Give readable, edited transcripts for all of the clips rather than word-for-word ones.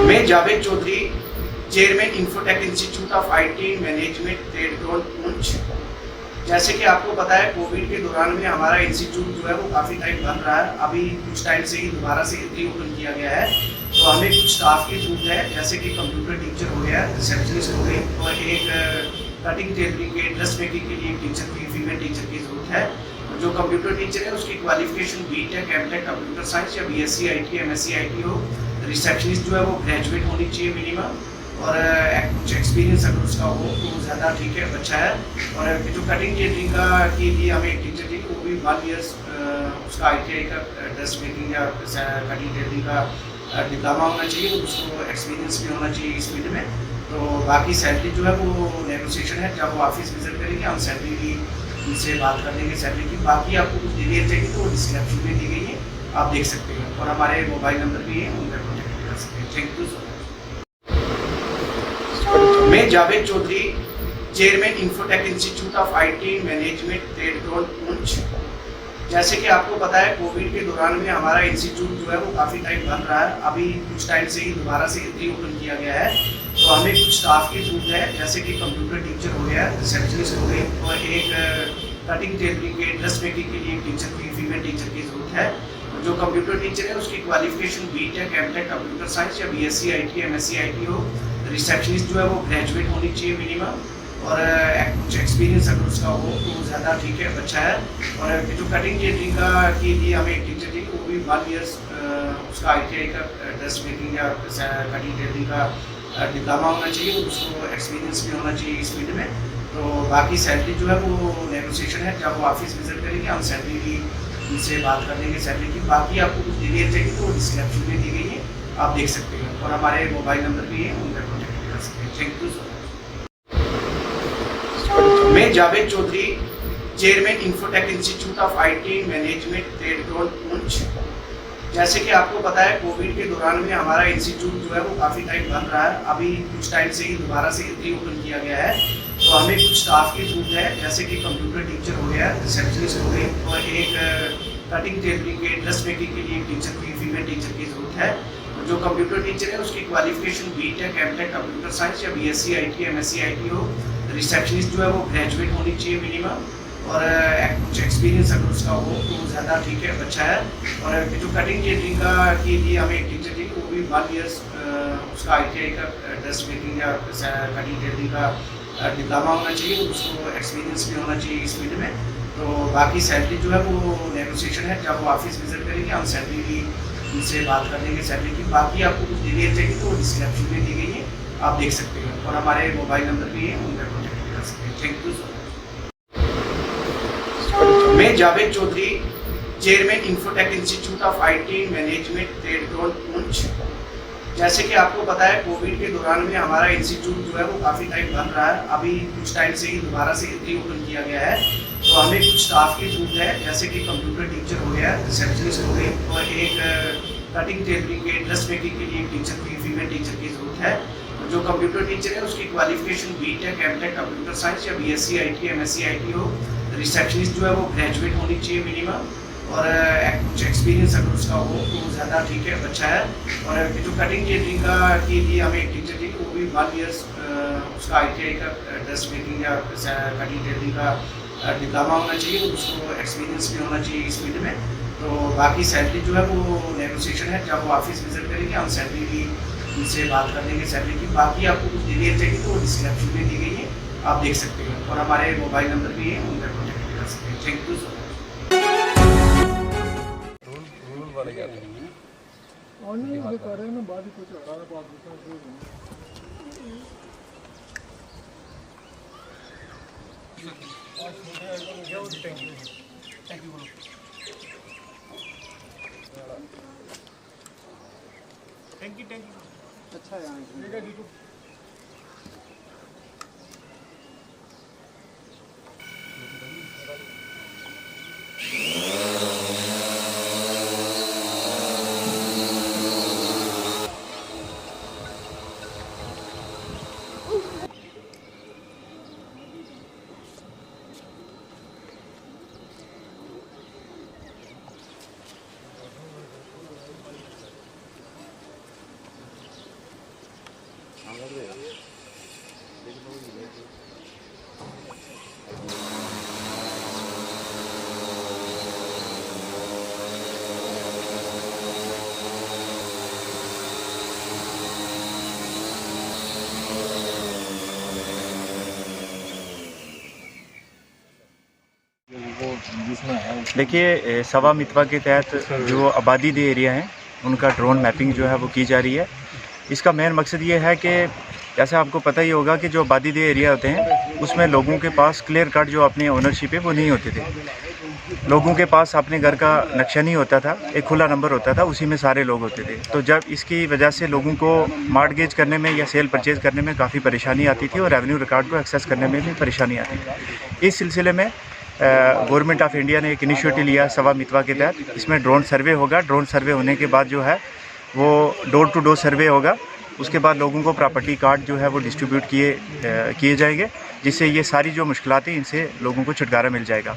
मैं Javed Chaudhary, chairman Infotech Institute of IT management trade zone Poonch. जैसे कि आपको पता है, कोविड के दौरान में हमारा इंस्टीट्यूट जो है वो काफ़ी टाइम बंद रहा है। अभी कुछ टाइम से ही दोबारा से रीओपन किया गया है। तो हमें कुछ स्टाफ की जरूरत है, जैसे कि कंप्यूटर टीचर हो गया, रिसेप्शनिस्ट हो गई, और एक कटिंग टेलरिंग के ड्रेस मेकिंग के लिए एक टीचर की, फीमेल टीचर की जरूरत है। जो कंप्यूटर टीचर है उसकी qualification BTech, MTech computer science या बीएससी आईटी, एमएससी आईटी हो। रिसेप्शनिस्ट जो है वो ग्रेजुएट होनी चाहिए मिनिमम, और कुछ एक्सपीरियंस अगर उसका हो तो ज़्यादा ठीक है, अच्छा है। और जो कटिंग टेलरिंग का के लिए हमें एक टीचर चाहिए, वो भी 1 ईयर्स उसका आईटीआई का ड्रेस मेकिंग या कटिंग टेलरिंग का डिप्लोमा होना चाहिए, तो उसको एक्सपीरियंस भी होना चाहिए इस फील्ड में। तो बाकी सैलरी जो है वो नेगोशिएशन है, जब वो ऑफिस विजिट करेंगे हम सैलरी भी उनसे बात कर लेंगे सैलरी की। बाकी आपको कुछ डिटेल चाहिए तो वो डिस्क्रिप्शन में दी गई है, आप देख सकते हैं, और हमारे मोबाइल नंबर भी है, उन पर कॉन्टैक्ट कर सकते हैं। Thank you so much. मैं Javed Chaudhary, chairman Infotech Institute of IT management trade zone Poonch. जैसे कि आपको पता है, कोविड के दौरान में हमारा इंस्टीट्यूट जो है वो काफ़ी टाइम बंद रहा है। अभी कुछ टाइम से ही दोबारा से रीओपन किया गया है। तो हमें कुछ स्टाफ की जरूरत है, जैसे कि कंप्यूटर टीचर हो गया, रिसेप्शनिस्ट हो गई, और एक कटिंग टेलरिंग के ड्रेस मेकिंग के लिए एक टीचर की, फीमेल टीचर की जरूरत है। जो कंप्यूटर टीचर है उसकी qualification BTech, MTech computer science या बीएससी आईटी, एमएससी आईटी हो। रिसेप्शनिस्ट जो है वो ग्रेजुएट होनी चाहिए मिनिमम, और कुछ एक्सपीरियंस अगर उसका हो तो ज़्यादा ठीक है, अच्छा है। और जो कटिंग टेलरिंग का के लिए हमें एक टीचर चाहिए, वो भी 1 ईयर्स उसका आईटीआई का ड्रेस मेकिंग या कटिंग टेलरिंग का डिप्लोमा होना चाहिए, तो उसको एक्सपीरियंस भी होना चाहिए इस फील्ड में। तो बाकी सैलरी जो है वो नेगोशिएशन है, जब वो ऑफिस विजिट करेंगे हम सैलरी भी उनसे बात कर लेंगे सैलरी की। बाकी आपको कुछ डिटेल चाहिए तो वो डिस्क्रिप्शन में दी गई है, आप देख सकते हैं, और हमारे मोबाइल नंबर भी है, उन पर कॉन्टैक्ट कर सकते हैं। Thank you so much. मैं Javed Chaudhary, chairman Infotech Institute of IT management trade zone Poonch. जैसे कि आपको पता है, कोविड के दौरान में हमारा इंस्टीट्यूट जो है वो काफ़ी टाइम बंद रहा है। अभी कुछ टाइम से ही दोबारा से रीओपन किया गया है। तो हमें कुछ स्टाफ की जरूरत है, जैसे कि कंप्यूटर टीचर हो गया, रिसेप्शनिस्ट हो गई, और एक कटिंग टेलरिंग के ड्रेस मेकिंग के लिए एक टीचर की, फीमेल टीचर की जरूरत है। जो कंप्यूटर टीचर है उसकी qualification BTech, MTech computer science या बीएससी आईटी, एमएससी आईटी हो। रिसेप्शनिस्ट जो है वो ग्रेजुएट होनी चाहिए मिनिमम, और कुछ एक्सपीरियंस अगर उसका हो तो ज़्यादा ठीक है, अच्छा है। और जो कटिंग टेलरिंग का के लिए हमें एक टीचर चाहिए, वो भी 1 ईयर्स उसका आईटीआई का ड्रेस मेकिंग या कटिंग टेलरिंग का डिप्लोमा होना चाहिए, तो उसको एक्सपीरियंस भी होना चाहिए इस फील्ड में। तो बाकी सैलरी जो है वो नेगोशिएशन है, जब वो ऑफिस विजिट करेंगे हम सैलरी भी उनसे बात कर लेंगे सैलरी की। बाकी आपको कुछ डिटेल चाहिए तो वो डिस्क्रिप्शन में दी गई है, आप देख सकते हैं, और हमारे मोबाइल नंबर भी है, उन पर कॉन्टैक्ट कर सकते हैं। Thank you so much. मैं Javed Chaudhary, chairman Infotech Institute of IT management trade zone Poonch. जैसे कि आपको पता है, कोविड के दौरान में हमारा इंस्टीट्यूट जो है वो काफ़ी टाइम बंद रहा है। अभी कुछ टाइम से ही दोबारा से रीओपन किया गया है। तो हमें कुछ स्टाफ की जरूरत है, जैसे कि कंप्यूटर टीचर हो गया, रिसेप्शनिस्ट हो गई, और एक कटिंग टेलरिंग के ड्रेस मेकिंग के लिए एक टीचर की, फीमेल टीचर की जरूरत है। जो कंप्यूटर टीचर है उसकी qualification BTech, MTech computer science या बीएससी आईटी, एमएससी आईटी हो। रिसेप्शनिस्ट जो है वो ग्रेजुएट होनी चाहिए मिनिमम, और कुछ एक्सपीरियंस अगर उसका हो तो ज़्यादा ठीक है, अच्छा है। और जो कटिंग टेलरिंग का के लिए हमें एक टीचर चाहिए, वो भी 1 ईयर्स उसका आईटीआई का ड्रेस मेकिंग या कटिंग टेलरिंग का डिप्लोमा होना चाहिए, तो उसको एक्सपीरियंस भी होना चाहिए इस फील्ड में। तो बाकी सैलरी जो है वो नेगोशिएशन है, जब वो ऑफिस विजिट करेंगे हम सैलरी भी उनसे बात कर लेंगे सैलरी की। बाकी आपको कुछ डिटेल चाहिए तो वो डिस्क्रिप्शन में दी गई है, आप देख सकते हैं, और हमारे मोबाइल नंबर भी है, उन पर कॉन्टैक्ट कर सकते हैं। Thank you so much. अच्छा है। देखिए, सवा मितवा के तहत जो आबादी दे एरिया हैं उनका ड्रोन मैपिंग जो है वो की जा रही है। इसका मेन मकसद ये है कि जैसे आपको पता ही होगा कि जो आबादी दे एरिया होते हैं उसमें लोगों के पास क्लियर कट जो अपनी ओनरशिप है वो नहीं होते थे। लोगों के पास अपने घर का नक्शा नहीं होता था, एक खुला नंबर होता था, उसी में सारे लोग होते थे। तो जब इसकी वजह से लोगों को मॉर्टगेज करने में या सेल परचेज़ करने में काफ़ी परेशानी आती थी और रेवेन्यू रिकॉर्ड को एक्सेस करने में भी परेशानी आती थी। इस सिलसिले में गवर्नमेंट ऑफ इंडिया ने एक इनिशिएटिव लिया सवा मितवा के तहत। इसमें ड्रोन सर्वे होगा। ड्रोन सर्वे होने के बाद जो है वो डोर टू डोर सर्वे होगा। उसके बाद लोगों को प्रॉपर्टी कार्ड जो है वो डिस्ट्रीब्यूट किए जाएंगे, जिससे ये सारी जो मुश्किलात हैं इनसे लोगों को छुटकारा मिल जाएगा।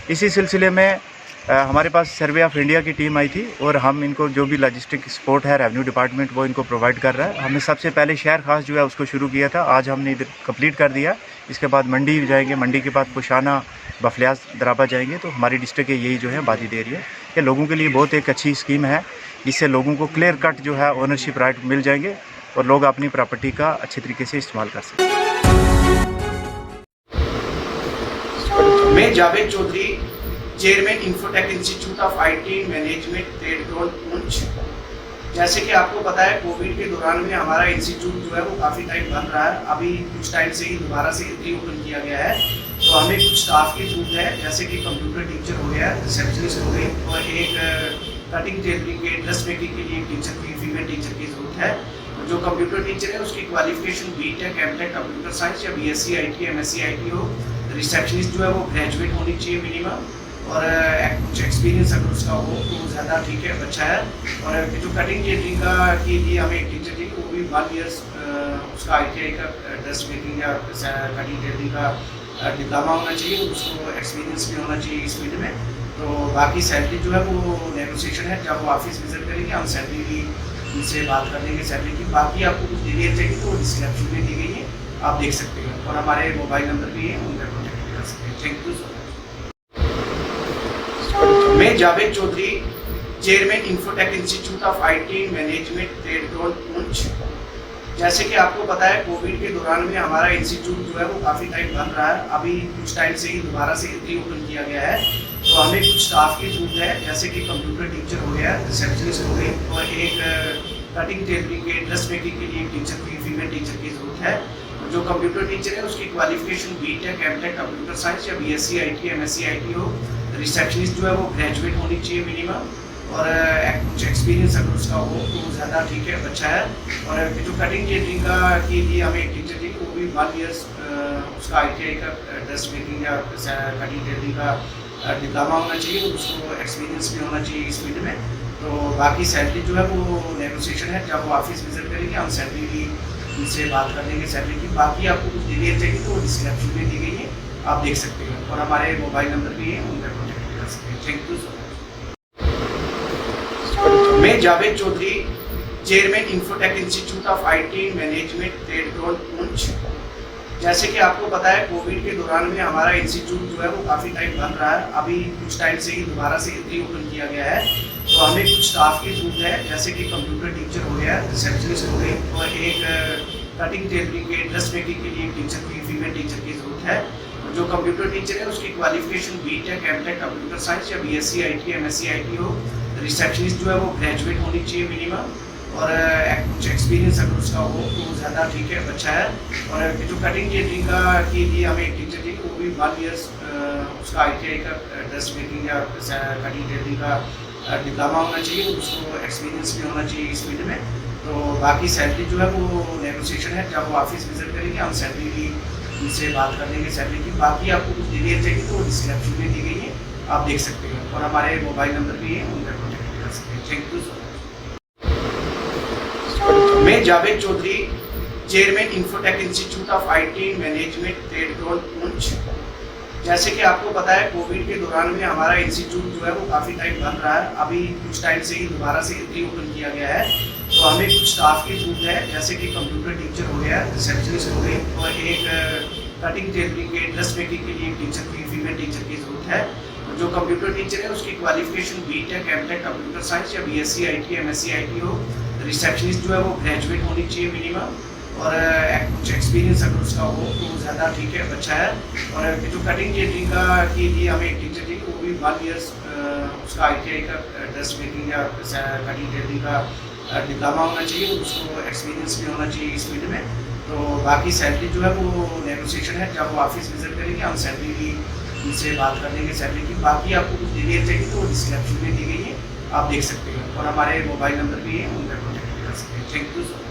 इसी सिलसिले में हमारे पास सर्वे ऑफ इंडिया की टीम आई थी और हम इनको जो भी लॉजिस्टिक सपोर्ट है रेवेन्यू डिपार्टमेंट वो इनको प्रोवाइड कर रहा है। हमने सबसे पहले शहर खास जो है उसको शुरू किया था, आज हमने इधर कंप्लीट कर दिया। इसके बाद मंडी जाएंगे, मंडी के बाद कुशाना, बफलियाज, दराबा जाएंगे। तो हमारी डिस्ट्रिक्ट के यही जो है आबादी दे रही है कि लोगों के लिए बहुत एक अच्छी स्कीम है। इससे लोगों को क्लियर कट जो है ओनरशिप राइट मिल जाएंगे और लोग अपनी प्रॉपर्टी का अच्छे तरीके से इस्तेमाल कर सकते हैं। मैं Javed Chaudhary, chairman Infotech Institute of IT management trade zone Poonch. जैसे कि आपको पता है कोविड के दौरान में हमारा इंस्टीट्यूट जो है वो काफ़ी टाइम बंद रहा है। अभी कुछ टाइम से ही दोबारा से रीओपन किया गया है। तो हमें कुछ स्टाफ की जरूरत है, जैसे कि कंप्यूटर टीचर हो गया, रिसेप्शनिस्ट हो गई और एक कटिंग टेलरिंग के ड्रेस मेकिंग के लिए टीचर की, फीमेल टीचर की ज़रूरत है। जो कंप्यूटर टीचर है उसकी qualification BTech, MTech computer science या बीएससी आईटी, एमएससी आईटी हो। रिसेप्शनिस्ट जो है वो ग्रेजुएट होनी चाहिए मिनिमम, और कुछ एक्सपीरियंस अगर उसका हो तो ज़्यादा ठीक है, अच्छा है। और जो कटिंग टेलरिंग का के लिए हमें एक टीचर चाहिए, वो भी 1 ईयर्स उसका ITI का ड्रेस मेकिंग या कटिंग टेलरिंग का डिप्लोमा होना चाहिए, उसको एक्सपीरियंस भी होना चाहिए इस फील्ड में। तो बाकी सैलरी जो है वो नेगोशिएशन है, जब वो ऑफिस विजिट करेंगे हम सैलरी भी उनसे बात कर लेंगे सैलरी की। बाकी आपको कुछ डिटेल चाहिए तो डिस्क्रिप्शन में दी गई है, आप देख सकते हैं। और हमारे मोबाइल नंबर भी है, उनका कॉन्टैक्ट कर सकते हैं। Thank you so much. मैं Javed Chaudhary, chairman Infotech Institute of IT management trade zone Poonch. जैसे कि आपको पता है कोविड के दौरान में हमारा इंस्टीट्यूट जो है वो काफ़ी टाइम बंद रहा है। अभी कुछ टाइम से ही दोबारा से रीओपन किया गया है। तो हमें कुछ स्टाफ की जरूरत है, जैसे कि कंप्यूटर टीचर हो गया, रिसेप्शनिस्ट हो गई और एक कटिंग टेलरिंग के ड्रेस मेकिंग के लिए टीचर की, फीमेल टीचर की ज़रूरत है। जो कंप्यूटर टीचर है उसकी qualification BTech, MTech computer science या बीएससी आईटी, एमएससी आईटी हो। रिसेप्शनिस्ट जो है वो ग्रेजुएट होनी चाहिए मिनिमम, और कुछ एक्सपीरियंस अगर उसका हो तो ज़्यादा ठीक है, अच्छा है। और जो कटिंग टेलरिंग का के लिए हमें एक टीचर चाहिए, वो भी 1 ईयर्स उसका ITI का ड्रेस मेकिंग या कटिंग टेलरिंग का डिप्लोमा होना चाहिए, उसको एक्सपीरियंस भी होना चाहिए इस फील्ड में। तो बाकी सैलरी जो है वो नेगोशिएशन है, जब वो ऑफिस विजिट करेंगे हम सैलरी भी उनसे बात कर लेंगे सैलरी की। बाकी आपको कुछ डिटेल चाहिए तो डिस्क्रिप्शन में दी गई है, आप देख सकते हैं। और हमारे मोबाइल नंबर भी है, उनका कॉन्टैक्ट कर सकते हैं। Thank you so much. मैं Javed Chaudhary, chairman Infotech Institute of IT management trade zone Poonch. जैसे कि आपको पता है कोविड के दौरान में हमारा इंस्टीट्यूट जो है वो काफ़ी टाइम बंद रहा है। अभी कुछ टाइम से ही दोबारा से रीओपन किया गया है। तो हमें कुछ स्टाफ की जरूरत है, जैसे कि कंप्यूटर टीचर हो गया, रिसेप्शनिस्ट हो गई और एक कटिंग टेलरिंग के ड्रेस मेकिंग के लिए टीचर की, फीमेल टीचर की ज़रूरत है। जो कंप्यूटर टीचर है उसकी qualification BTech, MTech computer science या बीएससी आईटी, एमएससी आईटी हो। रिसेप्शनिस्ट जो है वो ग्रेजुएट होनी चाहिए मिनिमम, और कुछ एक्सपीरियंस अगर उसका हो तो ज़्यादा ठीक है, अच्छा है। और जो कटिंग टेलरिंग का के लिए हमें एक टीचर चाहिए, वो भी 1 ईयर्स उसका ITI का ड्रेस मेकिंग या कटिंग टेलरिंग का डिप्लोमा होना चाहिए, उसको एक्सपीरियंस भी होना चाहिए इस फील्ड में। तो बाकी सैलरी जो है वो नेगोशिएशन है, जब वो ऑफिस विजिट करेंगे हम सैलरी भी उनसे बात कर लेंगे सैलरी की। बाकी आपको कुछ डिटेल चाहिए तो डिस्क्रिप्शन में दी गई है, आप देख सकते हैं। और हमारे मोबाइल नंबर भी है, उनका कॉन्टैक्ट कर सकते हैं। Thank you so much. मैं Javed Chaudhary, chairman Infotech Institute of IT management trade zone Poonch. जैसे कि आपको पता है कोविड के दौरान में हमारा इंस्टीट्यूट जो है वो काफ़ी टाइम बंद रहा है। अभी कुछ टाइम से ही दोबारा से रीओपन किया गया है। तो हमें कुछ स्टाफ की जरूरत है, जैसे कि कंप्यूटर टीचर हो गया, रिसेप्शनिस्ट हो गई, और एक कटिंग टेलरिंग के ड्रेस मेकिंग के लिए टीचर की, फीमेल टीचर की ज़रूरत है। जो कंप्यूटर टीचर है उसकी qualification BTech, MTech computer science या बीएससी आईटी, एमएससी आईटी हो। रिसेप्शनिस्ट जो है वो ग्रेजुएट होनी चाहिए मिनिमम, और कुछ एक्सपीरियंस अगर उसका हो तो ज़्यादा ठीक है, अच्छा है। और जो कटिंग टेलरिंग का के लिए हमें एक टीचर चाहिए, वो भी 1 ईयर्स उसका आईटीआई का ड्रेस मेकिंग या कटिंग टेलरिंग का डिप्लोमा होना चाहिए, उसको एक्सपीरियंस भी होना चाहिए इस फील्ड में। तो बाकी सैलरी जो है वो नेगोशिएशन है, जब वो ऑफिस विजिट करेंगे हम सैलरी भी उनसे बात कर लेंगे सैलरी की। बाकी आपको कुछ डिटेल चाहिए तो वो डिस्क्रिप्शन में दी गई है, आप देख सकते हैं, और हमारे मोबाइल नंबर भी है, उन पर कॉन्टैक्ट कर सकते हैं। Thank you so much.